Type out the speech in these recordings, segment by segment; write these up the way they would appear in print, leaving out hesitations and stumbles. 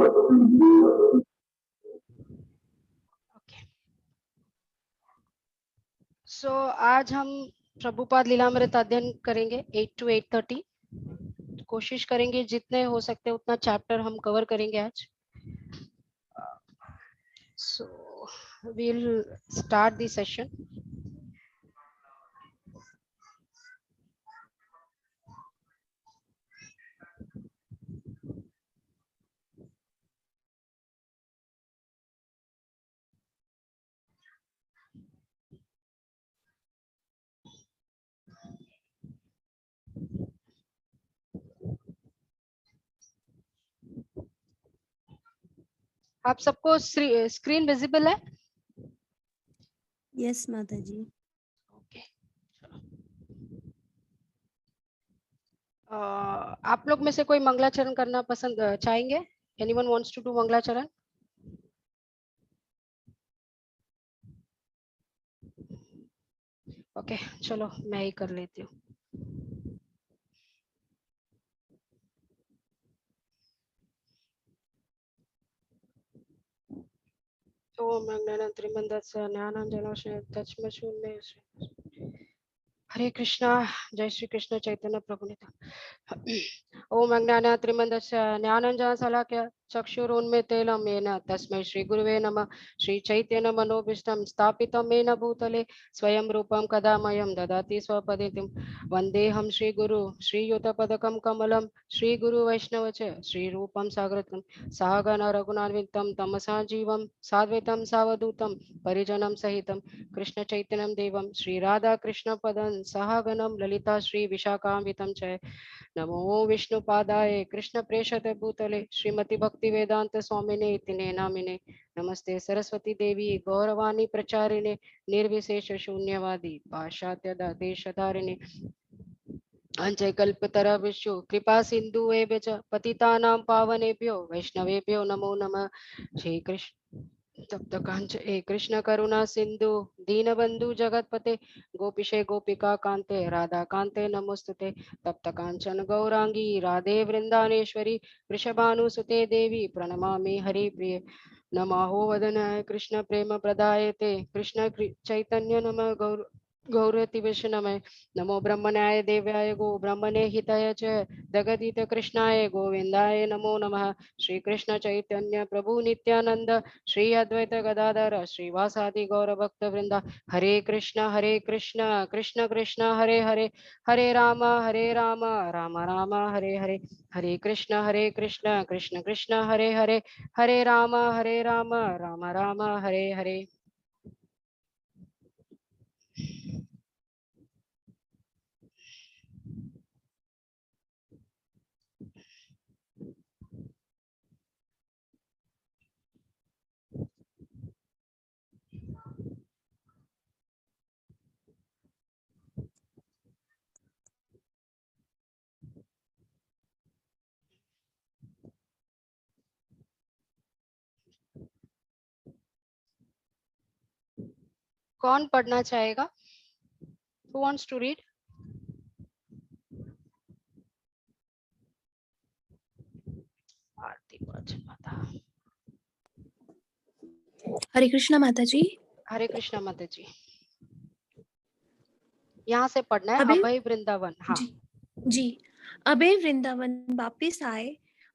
Okay, सो आज हम प्रभुपाद लीलामृत अध्ययन करेंगे 8 to 8:30। कोशिश करेंगे जितने हो सकते उतना चैप्टर हम कवर करेंगे आज। सो we'll start the session. आप सबको स्क्रीन विजिबल है? यस माता जी। ओके, आप लोग में से कोई मंगलाचरण करना पसंद चाहेंगे? एनीवन वांट्स टू डू मंगलाचरण? ओके, चलो मैं ही कर लेती हूँ। ओम अज्ञानं त्रिमंदस्य ज्ञानांजनशलाकया तस्मै शून्ये हरे कृष्णा। जय श्री कृष्ण चैतन्य प्रभु नित्यानंद। ओम अज्ञानं त्रिमंदस्य ज्ञानांजनशलाकया चक्षुरुन्मीलितं येन तस्मै श्री गुरुवे नमः। श्री चैतन्य मनोभीष्टं स्थापितं येन भूतले स्वयं रूपं कदा मह्यं ददाति स्वपदेतिं। वन्देऽहं श्री गुरु श्रीयुतपदकं कमलं श्री गुरु वैष्णव च श्री रूपं साग्रतं सहगण रघुनाथान्वितं तमसा जीवं साद्वैतं सावधूतं परिजनं सहितं कृष्ण चैतन्यं देवं श्री राधा कृष्ण पदं सहगणं ललिता श्री विशाखान्वितं च। नमो विष्णुपादाय कृष्ण प्रेषते भूतले श्रीमती भक्ति वेदांत स्वामिने इति नामिने। नमस्ते सरस्वती देवी गौरवाणी प्रचारिणे निर्विशेष शून्यवादी पाश्चात्य देशधारिणे अंचैकल्पतरुभ्यो कृपा सिंधु च पतितानां पावनेभ्यो वैष्णवेभ्यो नमो नमः। श्री कृष्ण तप्त कांच कृष्ण करुणा सिंधु दीनबंधु जगतपते गोपिशे गोपिका कांते राधा कांते नमोस्तुते। तप्त कांचन गौरांगी राधे वृंदानेश्वरी वृषभानुसुते देवी प्रणमामि हरिप्रिये। नमो वदनाय कृष्ण प्रेम प्रदायते कृष्ण चैतन्य नम गौर गौरति विष्णवे। नमो ब्रह्मण्याय देव्याय गो ब्रह्मणे हिताय च जगदीत कृष्णाय गोविंदाय नमो नमः। श्री कृष्ण चैतन्य प्रभु नित्यानंद श्री अद्वैत गदाधर श्रीवासादि गौर भक्त वृंदा। हरे कृष्ण कृष्ण कृष्ण हरे हरे हरे राम राम राम हरे हरे। हरे कृष्ण कृष्ण कृष्ण हरे हरे हरे राम राम राम हरे हरे। कौन पढ़ना चाहेगा? Who wants to read? आरती बच्चन माता। हरे कृष्णा माता जी। हरे कृष्णा माता जी। यहाँ से पढ़ना है अबे अभय वृंदावन। हाँ जी जी। अबे वृंदावन वापिस आए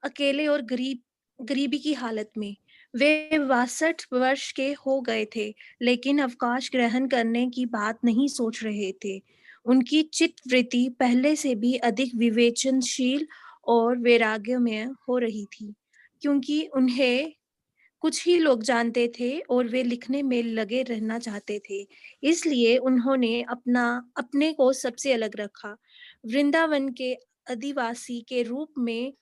अकेले और गरीबी की हालत में। वे 62 वर्ष के हो गए थे, लेकिन अवकाश ग्रहण करने की बात नहीं सोच रहे थे। उनकी चित्तवृत्ति पहले से भी अधिक विवेचनशील और वैराग्यमय हो रही थी, क्योंकि उन्हें कुछ ही लोग जानते थे और वे लिखने में लगे रहना चाहते थे। इसलिए उन्होंने अपने को सबसे अलग रखा। वृंदावन के अधिवासी के रूप में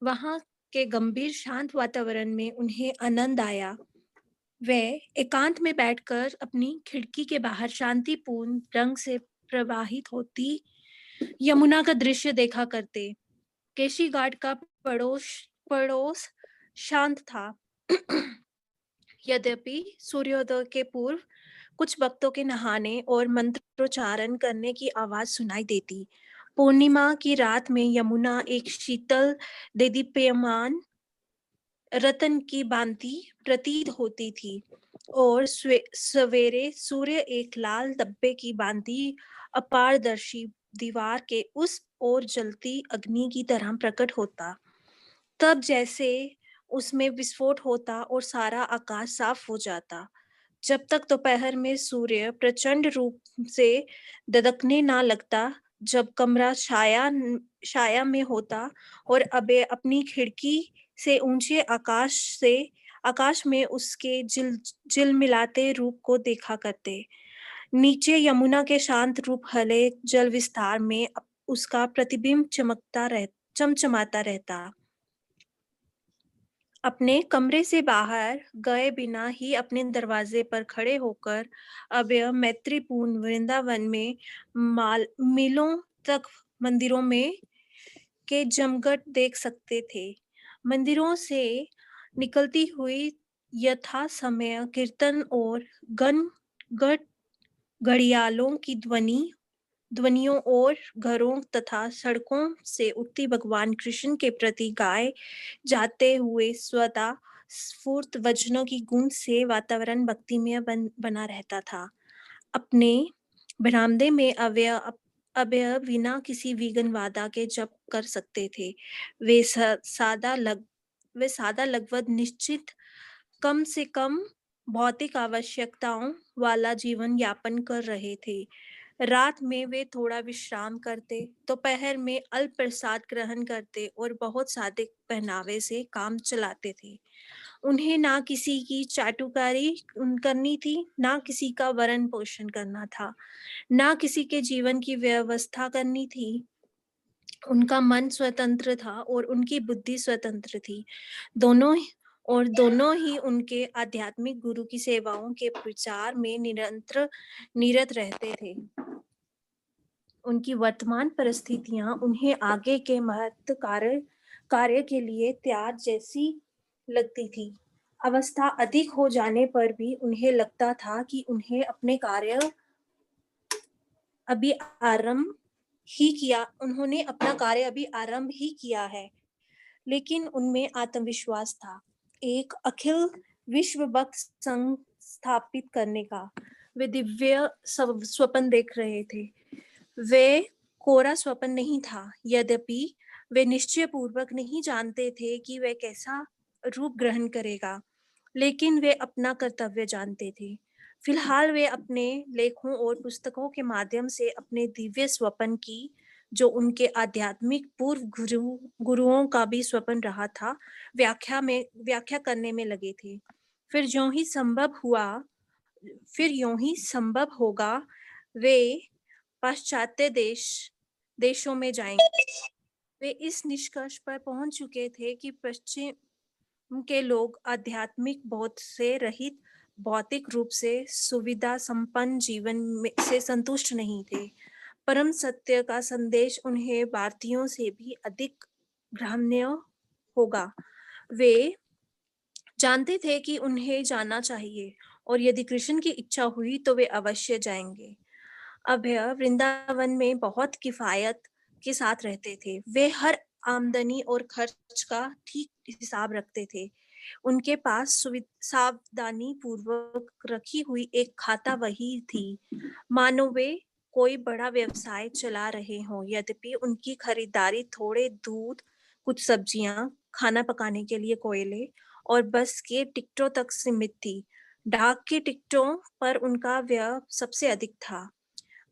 वहाँ के गंभीर शांत वातावरण में उन्हें आनंद आया। वे एकांत में बैठकर अपनी खिड़की के बाहर शांतिपूर्ण रंग से प्रवाहित होती यमुना का दृश्य देखा करते। केशी घाट का पड़ोस शांत था। यद्यपि सूर्योदय के पूर्व कुछ भक्तों के नहाने और मंत्रोच्चारण करने की आवाज सुनाई देती। पूर्णिमा की रात में यमुना एक शीतल देदीप्यमान रतन की भांति प्रतीत होती थी और सवेरे सूर्य एक लाल धब्बे की भांति अपारदर्शी दीवार के उस ओर जलती अग्नि की तरह प्रकट होता। तब जैसे उसमें विस्फोट होता और सारा आकाश साफ हो जाता। जब तक दोपहर में सूर्य प्रचंड रूप से ददकने ना लगता, जब कमरा छाया में होता और अबे अपनी खिड़की से ऊंचे आकाश में उसके झिलमिलाते रूप को देखा करते। नीचे यमुना के शांत रूप हले जल विस्तार में उसका प्रतिबिंब चमचमाता रहता। अपने कमरे से बाहर गए बिना ही अपने दरवाजे पर खड़े होकर अभय मैत्रीपूर्ण वृंदावन में मीलों तक मंदिरों में के जमघट देख सकते थे। मंदिरों से निकलती हुई यथा समय कीर्तन और गण गण घड़ियालों की ध्वनियों और घरों तथा सड़कों से उठती भगवान कृष्ण के प्रति गाए जाते हुए स्वतः स्फूर्त वचनों की गूंज से वातावरण भक्तिमय बना रहता था। अपने बरामदे में अभय बिना किसी विघ्न बाधा के जप कर सकते थे। वे सादा लगभग निश्चित कम से कम भौतिक आवश्यकताओं वाला जीवन यापन कर रहे थे। रात में वे थोड़ा विश्राम करते, दोपहर में अल्प प्रसाद ग्रहण करते और बहुत सादे पहनावे से काम चलाते थे। उन्हें ना किसी की चाटुकारी करनी थी, ना किसी का भरण पोषण करना था, ना किसी के जीवन की व्यवस्था करनी थी। उनका मन स्वतंत्र था और उनकी बुद्धि स्वतंत्र थी। दोनों ही उनके आध्यात्मिक गुरु की सेवाओं के प्रचार में निरत रहते थे। उनकी वर्तमान परिस्थितियां उन्हें आगे के महत्व कार्य के लिए तैयार जैसी लगती थी। अवस्था अधिक हो जाने पर भी उन्हें लगता था कि उन्हें अपने कार्य अभी आरंभ उन्होंने अपना कार्य अभी आरंभ ही किया है। लेकिन उनमें आत्मविश्वास था, एक अखिल विश्व भक्त संघ स्थापित करने का। वे दिव्य स्वप्न देख रहे थे। वे कोरा स्वप्न नहीं था, यद्यपि वे निश्चय पूर्वक नहीं जानते थे कि वह कैसा रूप ग्रहण करेगा, लेकिन वे अपना कर्तव्य जानते थे। फिलहाल वे अपने लेखों और पुस्तकों के माध्यम से अपने दिव्य स्वप्न की, जो उनके आध्यात्मिक पूर्व गुरुओं का भी स्वप्न रहा था, व्याख्या करने में लगे थे। फिर यूं ही संभव होगा वे पाश्चात्य देशों में जाएंगे। वे इस निष्कर्ष पर पहुंच चुके थे कि पश्चिम के लोग आध्यात्मिक बोध से रहित भौतिक रूप से सुविधा संपन्न जीवन से संतुष्ट नहीं थे। परम सत्य का संदेश उन्हें भारतीयों से भी अधिक ग्राह्य होगा। वे जानते थे कि उन्हें जाना चाहिए और यदि कृष्ण की इच्छा हुई तो वे अवश्य जाएंगे। अभय वृंदावन में बहुत किफायत के साथ रहते थे। वे हर आमदनी और खर्च का ठीक हिसाब रखते थे। उनके पास सावधानी पूर्वक रखी हुई एक खाता बही थी, मानो वे कोई बड़ा व्यवसाय चला रहे हों। यद्यपि उनकी खरीदारी थोड़े दूध, कुछ सब्जियां, खाना पकाने के लिए कोयले और बस के टिकटों तक सीमित थी। डाक के टिकटों पर उनका व्यय सबसे अधिक था।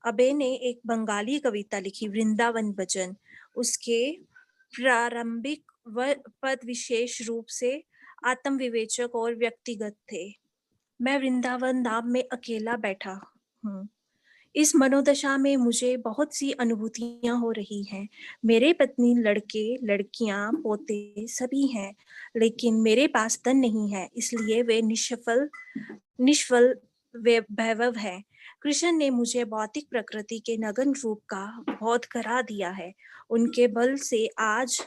अबे ने एक बंगाली कविता लिखी, वृंदावन भजन। उसके प्रारंभिक पद विशेष रूप से आत्मविवेचक और व्यक्तिगत थे। मैं वृंदावन धाम में अकेला बैठा हूँ। इस मनोदशा में मुझे बहुत सी अनुभूतियां हो रही हैं। मेरे पत्नी, लड़के, लड़कियां, पोते सभी हैं, लेकिन मेरे पास धन नहीं है, इसलिए वे निष्फल वैभव है। कृष्ण ने मुझे भौतिक प्रकृति के नगन रूप का बोध करा दिया है। उनके बल से आज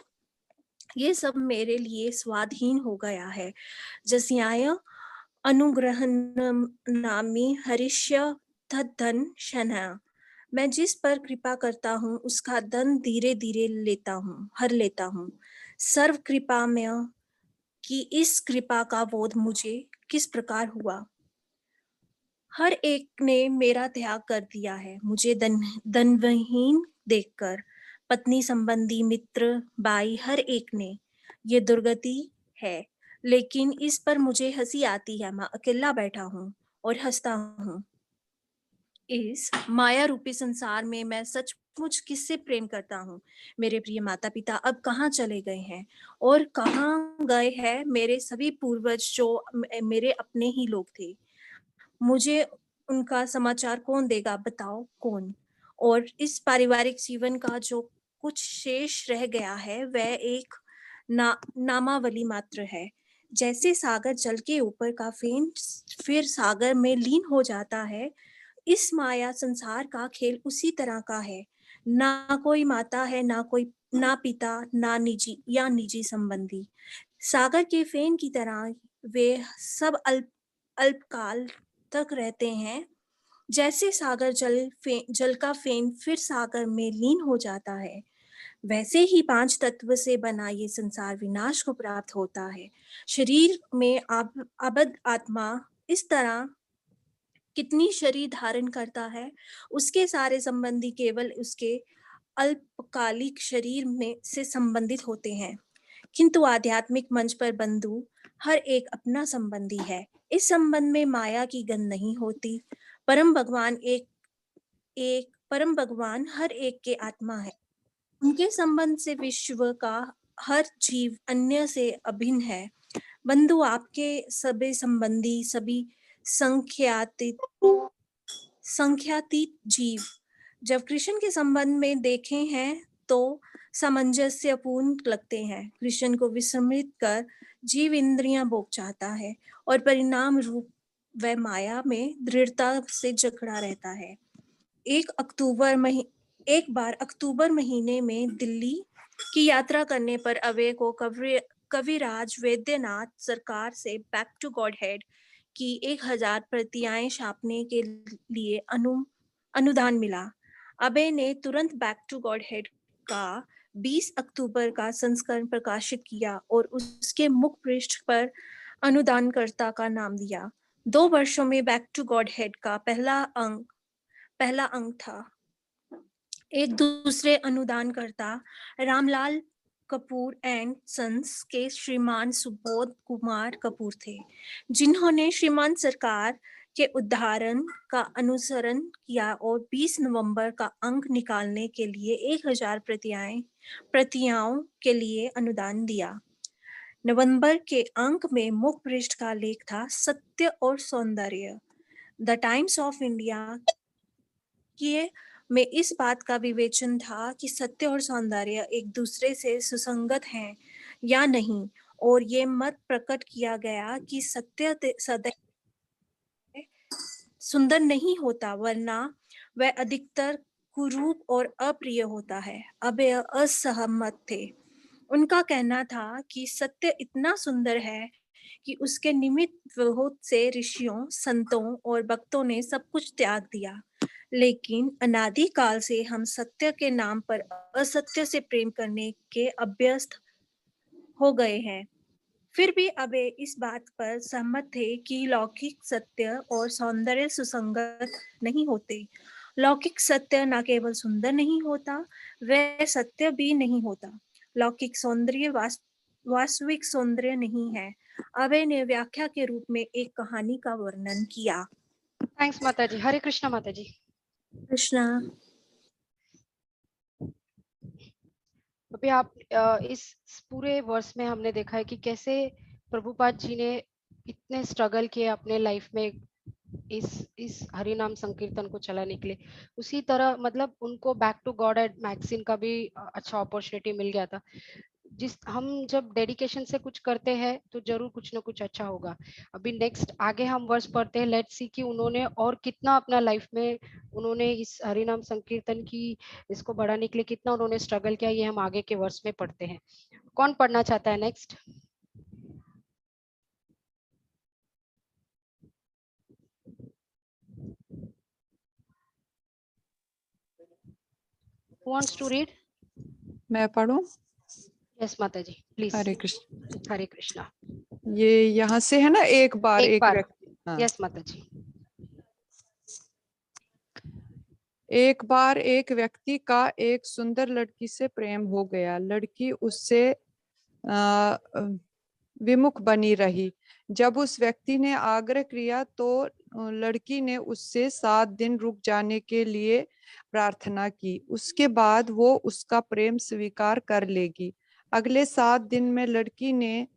ये सब मेरे लिए स्वाधीन हो गया है। जस्याय अनुग्रह नामी हरिष्य तद्धन शनः। मैं जिस पर कृपा करता हूँ उसका धन धीरे धीरे हर लेता हूँ। सर्व कृपामय कि इस कृपा का बोध मुझे किस प्रकार हुआ। हर एक ने मेरा त्याग कर दिया है, मुझे धनहीन देखकर। पत्नी, संबंधी, मित्र, भाई, हर एक ने। ये दुर्गति है, लेकिन इस पर मुझे हंसी आती है। मैं अकेला बैठा हूँ और हंसता हूँ। इस माया रूपी संसार में मैं सचमुच किससे प्रेम करता हूँ। मेरे प्रिय माता पिता अब कहाँ चले गए हैं, और कहाँ गए हैं मेरे सभी पूर्वज जो मेरे अपने ही लोग थे। मुझे उनका समाचार कौन देगा, बताओ कौन। और इस पारिवारिक जीवन का जो कुछ शेष रह गया है वह एक नामावली मात्र है। जैसे सागर जल के ऊपर का फेन फिर सागर में लीन हो जाता है, इस माया संसार का खेल उसी तरह का है। ना कोई माता है, ना पिता, ना निजी संबंधी। सागर के फेन की तरह वे सब अल्पकाल तक रहते हैं। जैसे सागर जल का फेन फिर सागर में लीन हो जाता है, वैसे ही पांच तत्व से बना ये संसार विनाश को प्राप्त होता है। शरीर में आबद्ध आत्मा इस तरह कितनी शरीर धारण करता है, उसके सारे संबंधी केवल उसके अल्पकालिक शरीर में से संबंधित होते हैं। किंतु आध्यात्मिक मंच पर बंधु हर एक अपना संबंधी है। इस संबंध में माया की गंध नहीं होती। परम भगवान हर एक के आत्मा है। उनके संबंध से विश्व का हर जीव अन्य से अभिन्न है। बंधु आपके सभी संबंधी, सभी संख्यातीत संख्यातीत जीव जब कृष्ण के संबंध में देखे हैं तो सामंजस्यपूर्ण लगते हैं। कृष्ण को विस्मृत कर जीव इंद्रियां भोग चाहता है, और परिणाम रूप वह माया में दृढ़ता से जकड़ा रहता है। एक बार अक्टूबर महीने में दिल्ली की यात्रा करने पर अभय को कविराज वैद्यनाथ सरकार से बैक टू गॉड हेड की 1000 प्रतियां छापने के लिए अनुदान मिला। अभय ने तुरंत बैक टू गॉड हेड का 20 अक्टूबर का संस्करण प्रकाशित किया और उसके मुख पृष्ठ पर अनुदानकर्ता का नाम दिया। 2 वर्षों में बैक टू गॉड हेड का पहला अंक था। एक दूसरे अनुदानकर्ता रामलाल कपूर एंड सन्स के श्रीमान सुबोध कुमार कपूर थे, जिन्होंने श्रीमान सरकार के उदाहरण का अनुसरण किया और 20 नवंबर का अंक निकालने के लिए 1000 प्रतियां के लिए अनुदान दिया। नवंबर के अंक में मुख पृष्ठ का लेख था सत्य और सौंदर्य। द टाइम्स ऑफ इंडिया के में इस बात का विवेचन था कि सत्य और सौंदर्य एक दूसरे से सुसंगत हैं या नहीं, और ये मत प्रकट किया गया कि सत्य सदैव सुंदर नहीं होता, वरना वह अधिकतर कुरूप और अप्रिय होता है। अब यह असहमत थे। उनका कहना था कि सत्य इतना सुंदर है कि उसके निमित्त बहुत से ऋषियों, संतों और भक्तों ने सब कुछ त्याग दिया। लेकिन अनादिकाल से हम सत्य के नाम पर असत्य से प्रेम करने के अभ्यस्त हो गए हैं। फिर भी अबे इस बात पर सहमत थे कि लौकिक सत्य और सौंदर्य सुसंगत नहीं होते। लौकिक सत्य न केवल सुंदर नहीं होता, वह सत्य भी नहीं होता। लौकिक सौंदर्य वास्तविक सौंदर्य नहीं है। अबे ने व्याख्या के रूप में एक कहानी का वर्णन किया। थैंक्स माता जी। हरे कृष्णा माता जी। कृष्णा। अभी आप इस पूरे वर्ष में हमने देखा है कि कैसे प्रभुपाद जी ने इतने स्ट्रगल किए अपने लाइफ में इस हरि नाम संकीर्तन को चलाने के लिए। उसी तरह मतलब उनको back to Godhead magazine का भी अच्छा अपॉर्चुनिटी मिल गया था। हम जब डेडिकेशन से कुछ करते हैं तो जरूर कुछ ना कुछ अच्छा होगा। अभी नेक्स्ट आगे हम वर्ष पढ़ते हैं, लेट्स सी कि उन्होंने और कितना अपना लाइफ में उन्होंने इस हरिनाम संकीर्तन की इसको बढ़ाने के लिए कितना उन्होंने स्ट्रगल किया, ये हम आगे के वर्ष में पढ़ते हैं। कौन पढ़ना चाहता है next? Who wants to read? मैं पढ़ूं? यस माता जी प्लीज। हरे कृष्ण। हरे कृष्णा। ये यहाँ से है ना, एक बार एक एक बार। व्यक्ति। हाँ। यस माता जी। एक बार एक व्यक्ति का एक सुंदर लड़की से प्रेम हो गया। लड़की उससे आ, विमुख बनी रही। जब उस व्यक्ति ने आग्रह किया तो लड़की ने उससे 7 दिन रुक जाने के लिए प्रार्थना की। उसके बाद वो उसका प्रेम स्वीकार कर लेगी। अगले 7 दिन में लड़की ने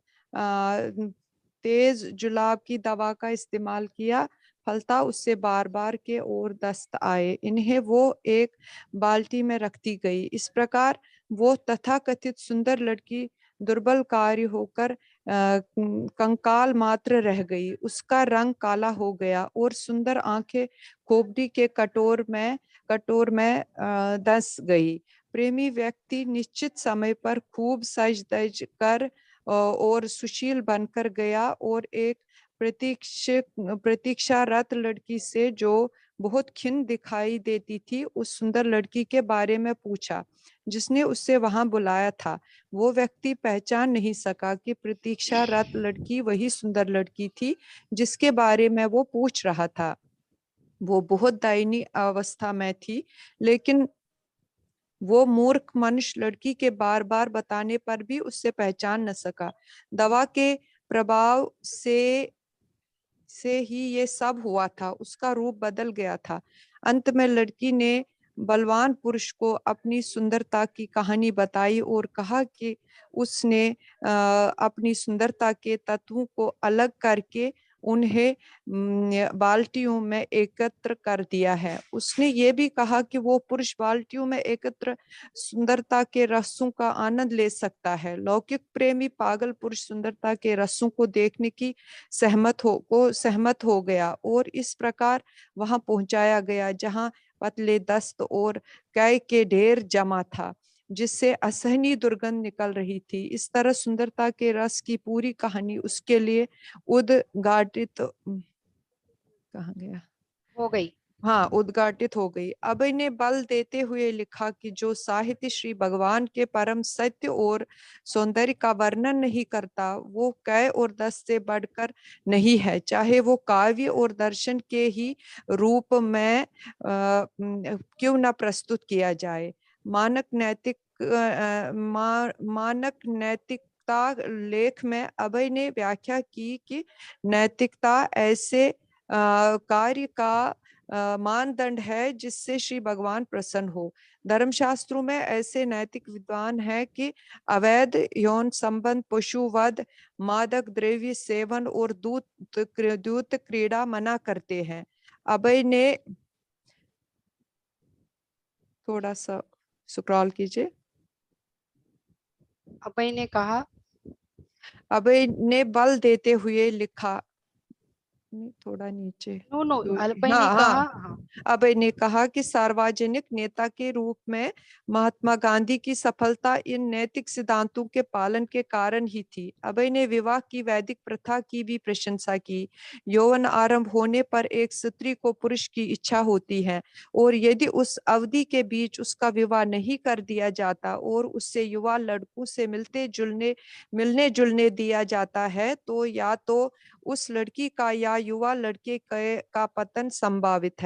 तेज जुलाब की दवा का इस्तेमाल किया। फलता उससे बार बार के और दस्त आए। इन्हें वो एक बाल्टी में रखती गई। इस प्रकार वो तथाकथित सुंदर लड़की दुर्बल कार्य होकर कंकाल मात्र रह गई। उसका रंग काला हो गया और सुंदर आंखें खोपड़ी के कटोर में धंस गई। प्रेमी व्यक्ति निश्चित समय पर खूब सज धज कर और सुशील बनकर गया और एक प्रतीक्षारत लड़की से, जो बहुत खिन्न दिखाई देती थी, उस सुंदर लड़की के बारे में पूछा जिसने उससे वहां बुलाया था। वो व्यक्ति पहचान नहीं सका कि प्रतीक्षारत लड़की वही सुंदर लड़की थी जिसके बारे में वो पूछ रहा था। वो बहुत दयनीय अवस्था में थी, लेकिन वो मूर्ख मनुष्य लड़की के बार बार बताने पर भी उससे पहचान न सका। दवा के प्रभाव से ही ये सब हुआ था। उसका रूप बदल गया था। अंत में लड़की ने बलवान पुरुष को अपनी सुंदरता की कहानी बताई और कहा कि उसने अपनी सुंदरता के तत्वों को अलग करके उन्हें बाल्टियों में एकत्र कर दिया है। उसने ये भी कहा कि वो पुरुष बाल्टियों में एकत्र सुंदरता के रसों का आनंद ले सकता है। लौकिक प्रेमी पागल पुरुष सुंदरता के रसों को देखने की सहमत हो गया और इस प्रकार वहां पहुंचाया गया जहां पतले दस्त और कै के ढेर जमा था, जिससे असहनीय दुर्गंध निकल रही थी। इस तरह सुंदरता के रस की पूरी कहानी उसके लिए उद्घाटित कहाँ गया हो गई। हाँ, उद्घाटित हो गई। अभय ने बल देते हुए लिखा कि जो साहित्य श्री भगवान के परम सत्य और सौंदर्य का वर्णन नहीं करता, वो कै और दस से बढ़कर नहीं है, चाहे वो काव्य और दर्शन के ही रूप में क्यों न प्रस्तुत किया जाए। मानक नैतिकता लेख में अभय ने व्याख्या की कि नैतिकता ऐसे कार्य का मानदंड है जिससे श्री भगवान प्रसन्न हो। धर्मशास्त्रों में ऐसे नैतिक विद्वान है कि अवैध यौन संबंध, पशुवध, मादक द्रव्य सेवन और दूत क्रीड़ा मना करते हैं। अभय ने थोड़ा सा स्क्रॉल कीजिए। अभय ने कहा, अभय ने बल देते हुए लिखा, थोड़ा नीचे। नो नो, अभय हाँ ने कहा, हाँ, हाँ, अभय ने कहा कि सार्वजनिक नेता के रूप में महात्मा गांधी की सफलता इन नैतिक सिद्धांतों के पालन के कारण ही थी। अभय ने विवाह की वैदिक प्रथा की भी प्रशंसा की। यौवन आरंभ होने पर एक स्त्री को पुरुष की इच्छा होती है और यदि उस अवधि के बीच उसका विवाह नहीं कर दिया जाता और उससे युवा लड़कों से मिलने जुलने दिया जाता है, तो या तो उस लड़की का या युवा लड़के का पतन संभावित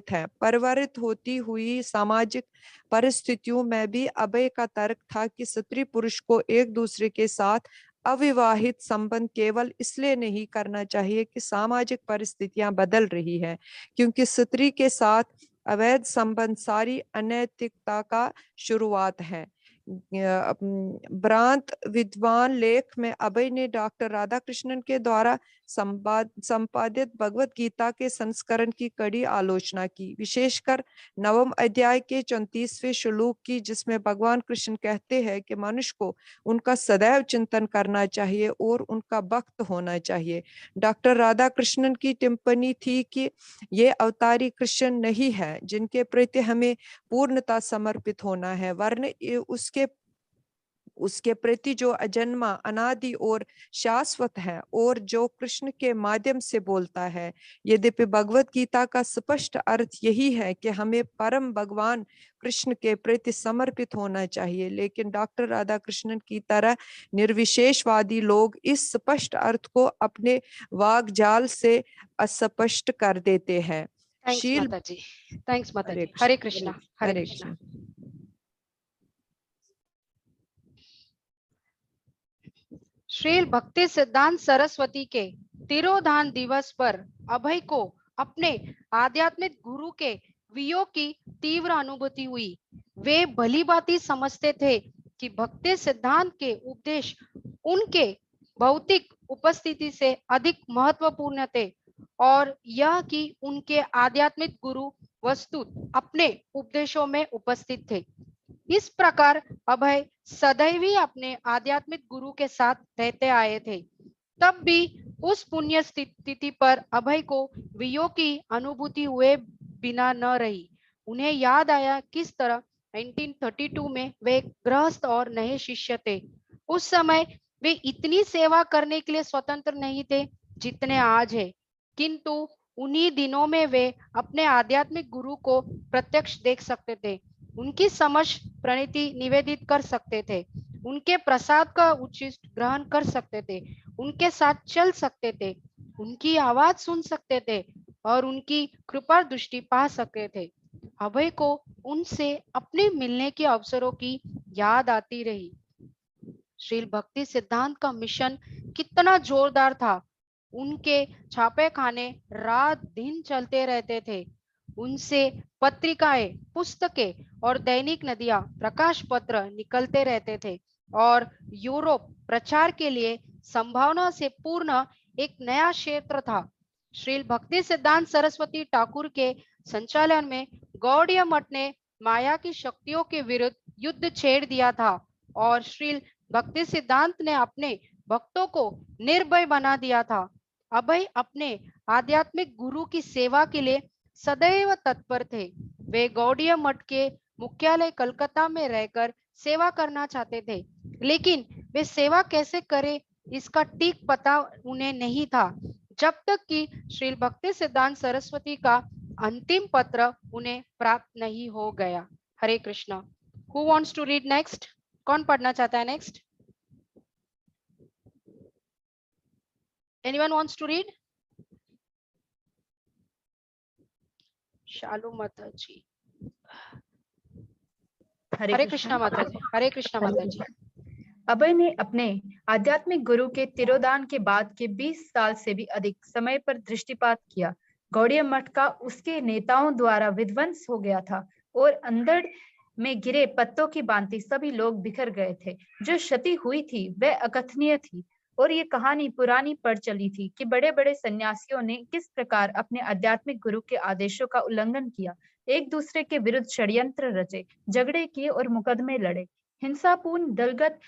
है। परिवर्तित होती हुई सामाजिक परिस्थितियों में भी अभय का तर्क था कि स्त्री पुरुष को एक दूसरे के साथ अविवाहित संबंध केवल इसलिए नहीं करना चाहिए कि सामाजिक परिस्थितियां बदल रही है, क्योंकि स्त्री के साथ अवैध संबंध सारी अनैतिकता का शुरुआत है। भ्रांत विद्वान लेख में अभय ने डॉक्टर राधाकृष्णन के द्वारा संपादित भगवत गीता के संस्करण की कड़ी आलोचना की, विशेषकर नवम अध्याय के 34वें श्लोक की, जिसमें भगवान कृष्ण कहते हैं कि मनुष्य को उनका सदैव चिंतन करना चाहिए और उनका भक्त होना चाहिए। डॉक्टर राधाकृष्णन की टिप्पणी थी कि ये अवतारी कृष्ण नहीं है जिनके प्रति हमें पूर्णता समर्पित होना है, वरन उसके उसके प्रति जो अजन्मा, अनादि और शाश्वत है और जो कृष्ण के माध्यम से बोलता है। यद्यपि भगवत गीता का स्पष्ट अर्थ यही है कि हमें परम भगवान कृष्ण के प्रति समर्पित होना चाहिए, लेकिन डॉक्टर राधा कृष्णन की तरह निर्विशेषवादी लोग इस स्पष्ट अर्थ को अपने वाग्जाल से अस्पष्ट कर देते हैं। थैंक्स शील माता जी, थैंक्स माता हरे जी। हरे कृष्ण, कृष्णा, हरे हरे कृष्णा। कृष्ण। श्रील भक्ति सिद्धांत सरस्वती के तिरोधान दिवस पर अभय को अपने आध्यात्मिक गुरु के वियोग की तीव्र अनुभूति हुई। वे भली भांति समझते थे कि भक्ति सिद्धांत के उपदेश उनके भौतिक उपस्थिति से अधिक महत्वपूर्ण थे और यह कि उनके आध्यात्मिक गुरु वस्तुत अपने उपदेशों में उपस्थित थे। इस प्रकार अभय सदैव ही अपने आध्यात्मिक गुरु के साथ रहते आए थे। तब भी उस पुण्य स्थिति पर अभय को वियोग की अनुभूति हुए बिना न रही। उन्हें याद आया किस तरह 1932 में वे गृहस्थ और नए शिष्य थे। उस समय वे इतनी सेवा करने के लिए स्वतंत्र नहीं थे जितने आज है, किंतु उन्हीं दिनों में वे अपने आध्यात्मिक गुरु को प्रत्यक्ष देख सकते थे, उनकी समझ प्रणीति निवेदित कर सकते थे, उनके प्रसाद का उचित ग्रहण कर सकते थे, उनके साथ चल सकते थे, उनकी आवाज सुन सकते थे और उनकी कृपा दृष्टि पा सकते थे। अभय को उनसे अपने मिलने के अवसरों की याद आती रही। श्रील भक्ति सिद्धांत का मिशन कितना जोरदार था। उनके छापे खाने रात दिन चलते रहते थे। उनसे पत्रिकाएं, पुस्तकें और दैनिक नदियां, प्रकाश पत्र निकलते रहते थे और यूरोप प्रचार के लिए संभावना से पूर्ण एक नया क्षेत्र था। श्रील भक्ति सिद्धांत सरस्वती ठाकुर के संचालन में गौड़ीय मठ ने माया की शक्तियों के विरुद्ध युद्ध छेड़ दिया था और श्रील भक्ति सिद्धांत ने अपने भक्तों को निर्भय बना दिया था। अभय अपने आध्यात्मिक गुरु की सेवा के लिए सदैव तत्पर थे। वे गौड़ीय मठ के मुख्यालय कलकत्ता में रहकर सेवा करना चाहते थे, लेकिन वे सेवा कैसे करें इसका ठीक पता उन्हें नहीं था, जब तक कि श्री भक्ति सिद्धांत सरस्वती का अंतिम पत्र उन्हें प्राप्त नहीं हो गया। Hare Krishna. Who wants to read next? कौन पढ़ना चाहता है next? Anyone wants to read? Shalu माता जी। हरे कृष्णा माता जी। हरे कृष्णा माता जी। अभय ने अपने आध्यात्मिक गुरु के तिरोधान के बाद के 20 साल से भी अधिक समय पर दृष्टिपात किया। गौड़ीय मठ का उसके नेताओं द्वारा विध्वंस हो गया था और अंधड़ में गिरे पत्तों की भांति सभी लोग बिखर गए थे। जो क्षति हुई थी वह अकथनीय थी और ये कहानी पुरानी पड़ चली थी कि बड़े बड़े सन्यासियों ने किस प्रकार अपने आध्यात्मिक गुरु के आदेशों का उल्लंघन किया, एक दूसरे के विरुद्ध षड्यंत्र रचे, झगड़े किए और मुकदमे लड़े, हिंसापूर्ण दलगत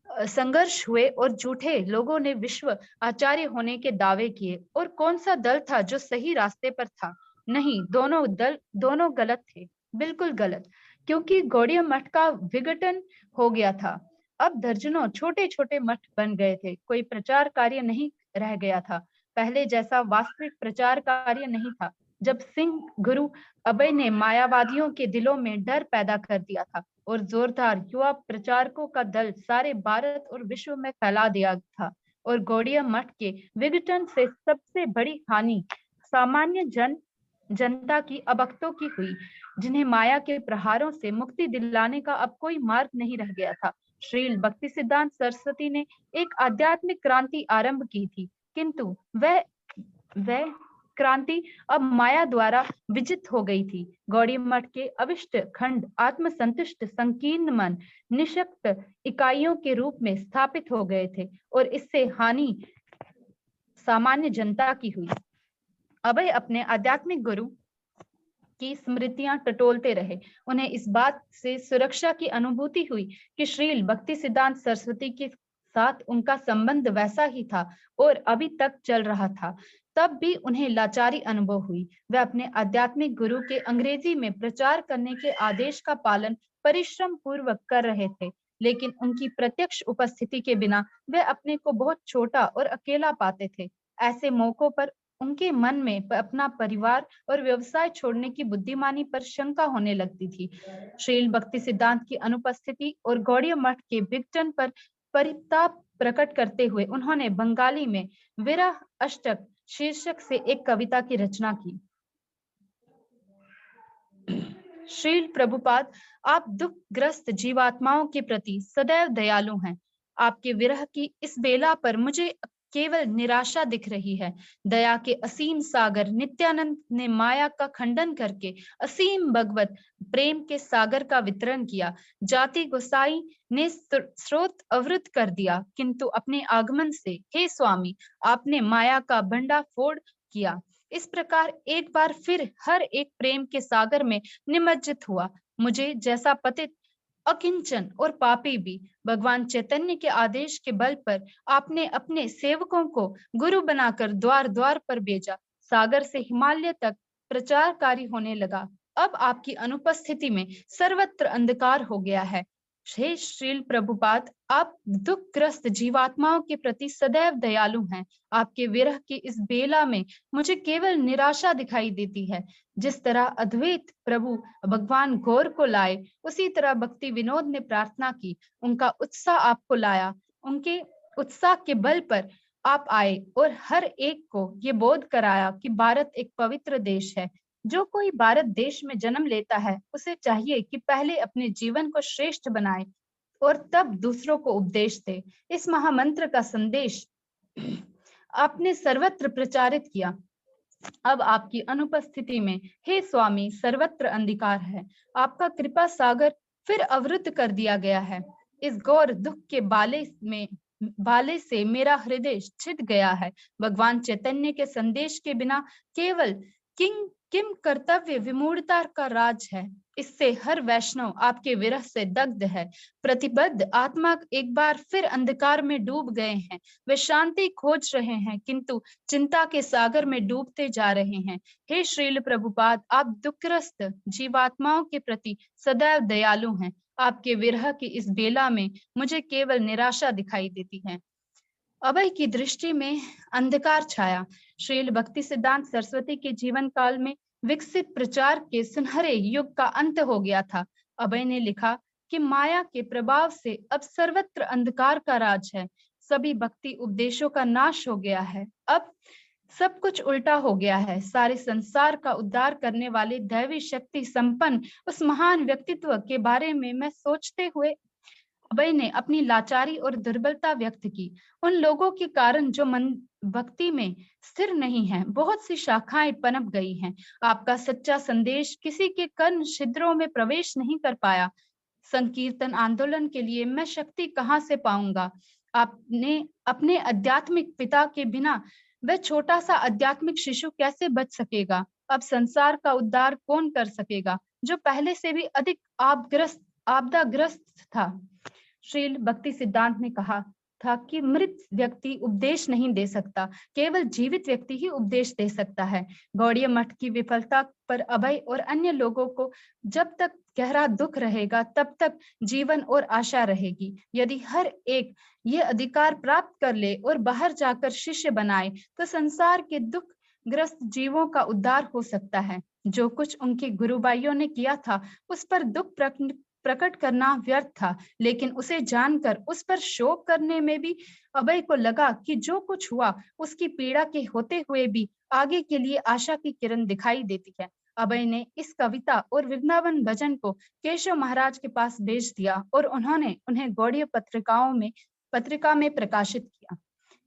संघर्ष हुए और झूठे लोगों ने विश्व आचार्य होने के दावे किए। और कौन सा दल था जो सही रास्ते पर था? नहीं, दोनों गलत थे, बिल्कुल गलत, क्योंकि गौड़ीय मठ का विघटन हो गया था। अब दर्जनों छोटे छोटे मठ बन गए थे। कोई प्रचार कार्य नहीं रह गया था। पहले जैसा वास्तविक प्रचार कार्य नहीं था। जब सिंह गुरु अभय ने मायावादियों के दिलों में डर पैदा कर दिया था और जोरदार युवा प्रचारकों का दल सारे भारत और विश्व में फैला दिया था। और गौड़ीय मठ के विघटन से सबसे बड़ी हानि सामान्य जनता की, अभक्तों की हुई, जिन्हें माया के प्रहारों से मुक्ति दिलाने का अब कोई मार्ग नहीं रह गया था। श्रील भक्ति सिद्धांत सरस्वती ने एक आध्यात्मिक क्रांति आरंभ की थी, किंतु वह क्रांति अब माया द्वारा विजित हो गई थी। गौड़ीय मठ के अविष्ट खंड आत्मसंतुष्ट संकीर्ण मन निशक्त इकाइयों के रूप में स्थापित हो गए थे और इससे हानि सामान्य जनता की हुई। अभय अपने आध्यात्मिक गुरु की स्मृतियां टटोलते रहे। उन्हें इस बात से सुरक्षा की अनुभूति हुई कि श्रील भक्ति सिद्धांत सरस्वती के साथ उनका संबंध वैसा ही था और अभी तक चल रहा था। तब भी उन्हें लाचारी अनुभव हुई। वे अपने आध्यात्मिक गुरु के अंग्रेजी में प्रचार करने के आदेश का पालन परिश्रम पूर्वक कर रहे थे, लेकिन उनकी प्रत्यक्ष उपस्थिति के बिना वे अपने को बहुत छोटा और अकेला पाते थे। ऐसे मौकों पर उनके मन में अपना परिवार और व्यवसाय छोड़ने की बुद्धिमानी पर शंका होने लगती थी। श्रील भक्ति सिद्धांत की अनुपस्थिति और गौड़ीय मठ के विघटन पर परिताप प्रकट करते हुए उन्होंने बंगाली में विरह अष्टक शीर्षक से एक कविता की रचना की। श्रील प्रभुपाद, आप दुखग्रस्त जीवात्माओं के प्रति सदैव दयालु हैं। आपके विरह की इस बेला पर मुझे केवल निराशा दिख रही है। दया के असीम सागर नित्यानंद ने माया का खंडन करके असीम भगवत प्रेम के सागर का वितरण किया। जाति गोसाई ने स्रोत अवरुद्ध कर दिया, किंतु अपने आगमन से हे स्वामी आपने माया का भंडाफोड़ किया। इस प्रकार एक बार फिर हर एक प्रेम के सागर में निमज्जित हुआ। मुझे जैसा पतित, अकिंचन और पापी भी भगवान चैतन्य के आदेश के बल पर आपने अपने सेवकों को गुरु बनाकर द्वार द्वार पर भेजा। सागर से हिमालय तक प्रचारकारी होने लगा। अब आपकी अनुपस्थिति में सर्वत्र अंधकार हो गया है। हे श्रील प्रभुपाद, आप दुखग्रस्त जीवात्माओं के प्रति सदैव दयालु हैं। आपके विरह की इस बेला में मुझे केवल निराशा दिखाई देती है। जिस तरह अद्वैत प्रभु भगवान गौर को लाए, उसी तरह भक्ति विनोद ने प्रार्थना की। उनका उत्साह आपको लाया। उनके उत्साह के बल पर आप आए और हर एक को ये बोध कराया कि भारत एक पवित्र देश है। जो कोई भारत देश में जन्म लेता है, उसे चाहिए कि पहले अपने जीवन को श्रेष्ठ बनाए और तब दूसरों को उपदेश दे। इस महामंत्र का संदेश आपने सर्वत्र प्रचारित किया। अब आपकी अनुपस्थिति में हे स्वामी सर्वत्र अंधकार है। आपका कृपा सागर फिर अवरुद्ध कर दिया गया है। इस घोर दुख के बाले से मेरा हृदय छिद गया है। भगवान चैतन्य के संदेश के बिना केवल किम कर्तव्य विमूढ़ता का राज है। इससे हर वैष्णव आपके विरह से दग्ध है। प्रतिबद्ध आत्मा एक बार फिर अंधकार में डूब गए हैं। वे शांति खोज रहे हैं, किंतु चिंता के सागर में डूबते जा रहे हैं। हे श्रील प्रभुपाद, आप दुखग्रस्त जीवात्माओं के प्रति सदैव दयालु हैं। आपके विरह की इस बेला में मुझे केवल निराशा दिखाई देती है। अभय की दृष्टि में अंधकार छाया। श्रील भक्ति सिद्धांत सरस्वती के जीवन काल में विकसित प्रचार के सुनहरे युग का अंत हो गया था। अभय ने लिखा कि माया के प्रभाव से अब सर्वत्र अंधकार का राज है। सभी भक्ति उपदेशों का नाश हो गया है। अब सब कुछ उल्टा हो गया है। सारे संसार का उद्धार करने वाले दैवी शक्ति संपन्न उस महान व्यक्तित्व के बारे में मैं सोचते हुए अभय ने अपनी लाचारी और दुर्बलता व्यक्त की। उन लोगों के कारण जो मन भक्ति में स्थिर नहीं है, बहुत सी शाखाएं पनप गई हैं। आपका सच्चा संदेश किसी के कर्ण छिद्रों में प्रवेश नहीं कर पाया। संकीर्तन आंदोलन के लिए मैं शक्ति कहाँ से पाऊंगा? आपने अपने आध्यात्मिक पिता के बिना वह छोटा सा आध्यात्मिक शिशु कैसे बच सकेगा? अब संसार का उद्धार कौन कर सकेगा, जो पहले से भी अधिक आपदाग्रस्त था? श्रील भक्ति सिद्धांत ने कहा था कि मृत व्यक्ति उपदेश नहीं दे सकता, केवल जीवित व्यक्ति ही उपदेश दे सकता है। गौड़ीय मठ की विफलता पर अभय और अन्य लोगों को जब तक गहरा दुख रहेगा, तब तक जीवन और आशा रहेगी। यदि हर एक ये अधिकार प्राप्त कर ले और बाहर जाकर शिष्य बनाए, तो संसार के दुख ग्रस्त जीवों का उद्धार हो सकता है। जो कुछ उनके गुरु भाइयों ने किया था, उस पर दुख प्रकट करना व्यर्थ था, लेकिन उसे जानकर उस पर शोक करने में भी अभय को लगा कि जो कुछ हुआ उसकी पीड़ा के होते हुए भी आगे के लिए आशा की किरण दिखाई देती है। अभय ने इस कविता और वृंदावन भजन को केशव महाराज के पास भेज दिया और उन्होंने उन्हें गौड़ीय पत्रिका में प्रकाशित किया।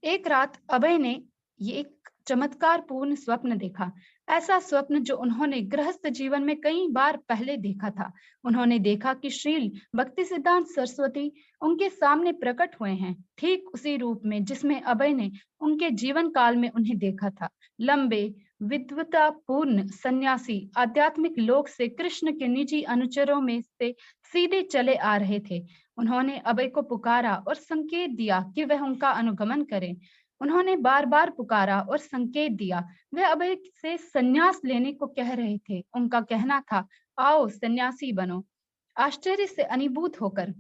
एक रात अभय ने ये एक चमत्कार पूर्ण स्वप्न देखा। ऐसा स्वप्न जो उन्होंने गृहस्थ जीवन में कई बार पहले देखा था। उन्होंने देखा कि श्रील भक्ति सिद्धांत सरस्वती उनके सामने प्रकट हुए हैं, ठीक उसी रूप में जिसमें अभय ने उनके जीवन काल में उन्हें देखा था। लंबे विद्वता पूर्ण सन्यासी आध्यात्मिक लोक से कृष्ण के निजी अनुचरों में से सीधे चले आ रहे थे। उन्होंने अभय को पुकारा और संकेत दिया कि वह उनका अनुगमन करें। उन्होंने बार बार पुकारा और संकेत दिया। वे अभय से संन्यास लेने को कह रहे थे। उनका कहना था, आओ सन्यासी बनो। आश्चर्य से अभिभूत होकर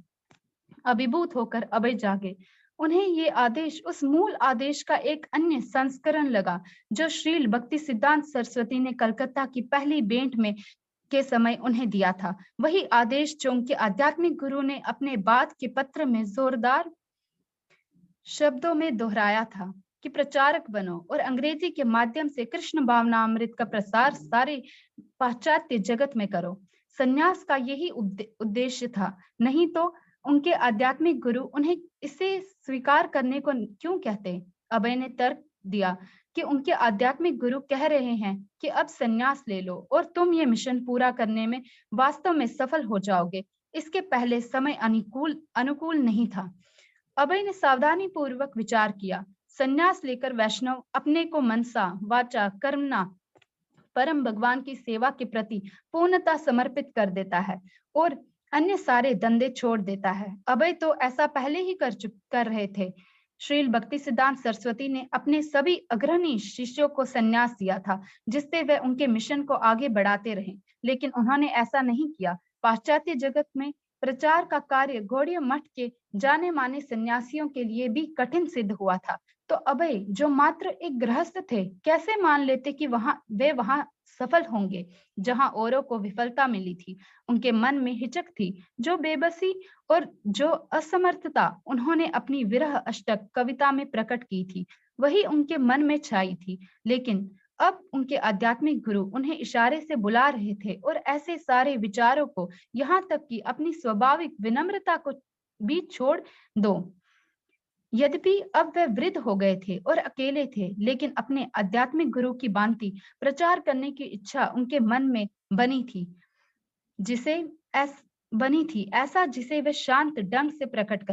अभिभूत होकर अभय जागे। उन्हें ये आदेश उस मूल आदेश का एक अन्य संस्करण लगा जो श्रील भक्ति सिद्धांत सरस्वती ने कलकत्ता की पहली भेंट में के समय उन्हें दिया था। वही आदेश जो उनके आध्यात्मिक गुरु ने अपने बाद के पत्र में जोरदार शब्दों में दोहराया था कि प्रचारक बनो और अंग्रेजी के माध्यम से कृष्ण भावनामृत का प्रसार सारे पाश्चात्य जगत में करो। संन्यास का यही उद्देश्य था, नहीं तो उनके आध्यात्मिक गुरु उन्हें इसे स्वीकार करने को क्यों कहते। अभय ने तर्क दिया कि उनके आध्यात्मिक गुरु कह रहे हैं कि अब संन्यास ले लो और तुम ये मिशन पूरा करने में वास्तव में सफल हो जाओगे। इसके पहले समय अनुकूल नहीं था। अभय ने सावधानी पूर्वक विचार किया। संन्यास लेकर वैष्णव अपने को मनसा वाचा कर्मणा परम भगवान की सेवा के प्रति पूर्णतः समर्पित कर देता है और अन्य सारे धंधे छोड़ देता है। अभय तो ऐसा पहले ही कर रहे थे। श्रील भक्ति सिद्धांत सरस्वती ने अपने सभी अग्रणी शिष्यों को संन्यास दिया था जिससे वे उनके मिशन को आगे बढ़ाते रहे, लेकिन उन्होंने ऐसा नहीं किया। पाश्चात्य जगत में प्रचार का कार्य गौड़ीय मठ के जाने माने सन्यासियों के लिए भी कठिन सिद्ध हुआ था। तो अभय जो मात्र एक गृहस्थ थे, कैसे मान लेते कि वे वहां सफल होंगे जहां औरों को विफलता मिली थी। उनके मन में हिचक थी। जो बेबसी और जो असमर्थता उन्होंने अपनी विरह अष्टक कविता में प्रकट की थी, वही उनके मन में छाई थी। लेकिन अब उनके आध्यात्मिक गुरु उन्हें इशारे से बुला रहे थे और ऐसे सारे विचारों को, यहाँ तक कि अपनी स्वाभाविक विनम्रता को भी छोड़ दो। यद्यपि अब वे वृद्ध हो गए थे और अकेले थे, लेकिन अपने आध्यात्मिक गुरु की भांति प्रचार करने की इच्छा उनके मन में बनी थी, ऐसा जिसे वे शांत ढंग से प्रकट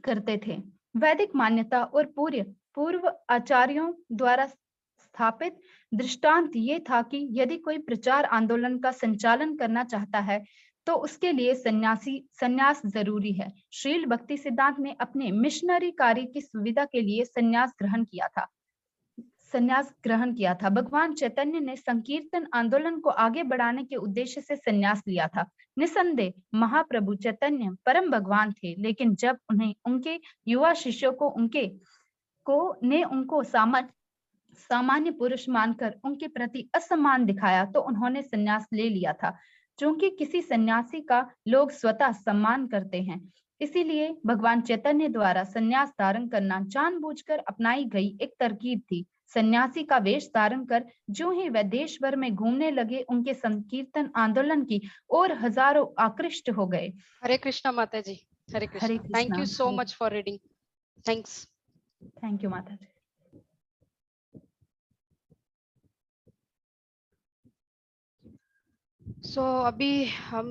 करते थे। वैदिक मान्यता और पूर्व आचार्यों द्वारा स्थापित दृष्टांत ये था कि यदि कोई प्रचार आंदोलन का संचालन करना चाहता है तो उसके लिए संन्यास जरूरी है। श्रील भक्ति सिद्धांत ने अपने मिशनरी कार्य की सुविधा के लिए संन्यास ग्रहण किया था। भगवान चैतन्य ने संकीर्तन आंदोलन को आगे बढ़ाने के उद्देश्य से संन्यास लिया था। निसंदेह महाप्रभु चैतन्य परम भगवान थे, लेकिन जब उन्हें उनके युवा शिष्यों को उनको सामान्य पुरुष मानकर उनके प्रति असम्मान दिखाया तो उन्होंने संन्यास ले लिया था। क्योंकि किसी सन्यासी का लोग स्वतः सम्मान करते हैं, इसीलिए भगवान चैतन्य द्वारा संन्यास धारण करना जानबूझकर अपनाई गई एक तरकीब थी। सन्यासी का वेश धारण कर जो ही वे देश भर में घूमने लगे, उनके संकीर्तन आंदोलन की और हजारों आकृष्ट हो गए। हरे कृष्णा माता जी। Hare Krishna. Thank you so much for reading. Thanks. Thank you माता जी। अभी हम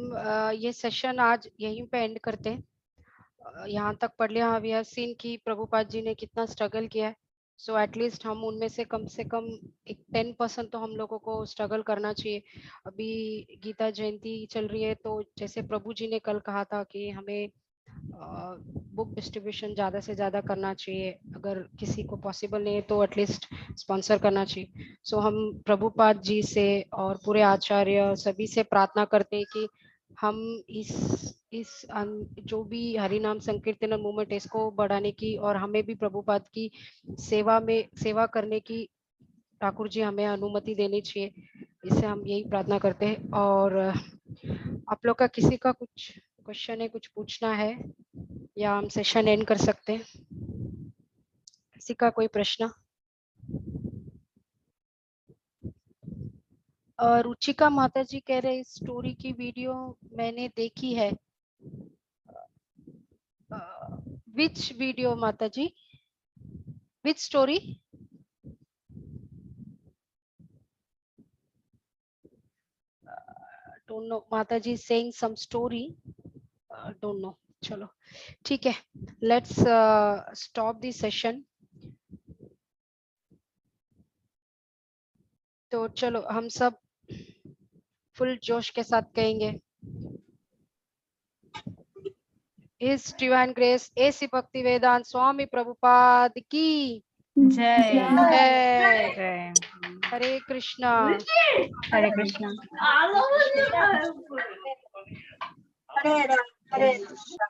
ये सेशन आज यहीं पे एंड करते हैं। यहाँ तक पढ़ लिया। वी हैव सीन कि प्रभुपाद जी ने कितना स्ट्रगल किया है। एटलीस्ट हम उनमें से कम एक 10% तो हम लोगों को स्ट्रगल करना चाहिए। अभी गीता जयंती चल रही है, तो जैसे प्रभु जी ने कल कहा था कि हमें बुक डिस्ट्रीब्यूशन ज़्यादा से ज़्यादा करना चाहिए। अगर किसी को पॉसिबल नहीं है तो एटलीस्ट स्पॉन्सर करना चाहिए। हम प्रभुपाद जी से और पूरे आचार्य सभी से प्रार्थना करते हैं कि हम इस जो भी हरिनाम संकीर्तन मूवमेंट इसको बढ़ाने की और हमें भी प्रभुपाद की सेवा करने की ठाकुर जी हमें अनुमति देनी चाहिए। इससे हम यही प्रार्थना करते हैं। और आप लोग का किसी का कुछ क्वेश्चन है, कुछ पूछना है, या हम सेशन एंड कर सकते हैं? किसी का कोई प्रश्न? रुचिका माता जी कह रहे इस स्टोरी की वीडियो मैंने देखी है। विच वीडियो माता जी? Which story? Don't know. माता जी saying some story, don't know. चलो ठीक है, लेट्स स्टॉप द सेशन। तो चलो हम सब फुल जोश के साथ कहेंगे, His Divine Grace AC Bhakti Vedanta स्वामी प्रभुपाद की जय। जय। हरे कृष्णा। हरे कृष्णा। हरे राम। हरे कृष्णा।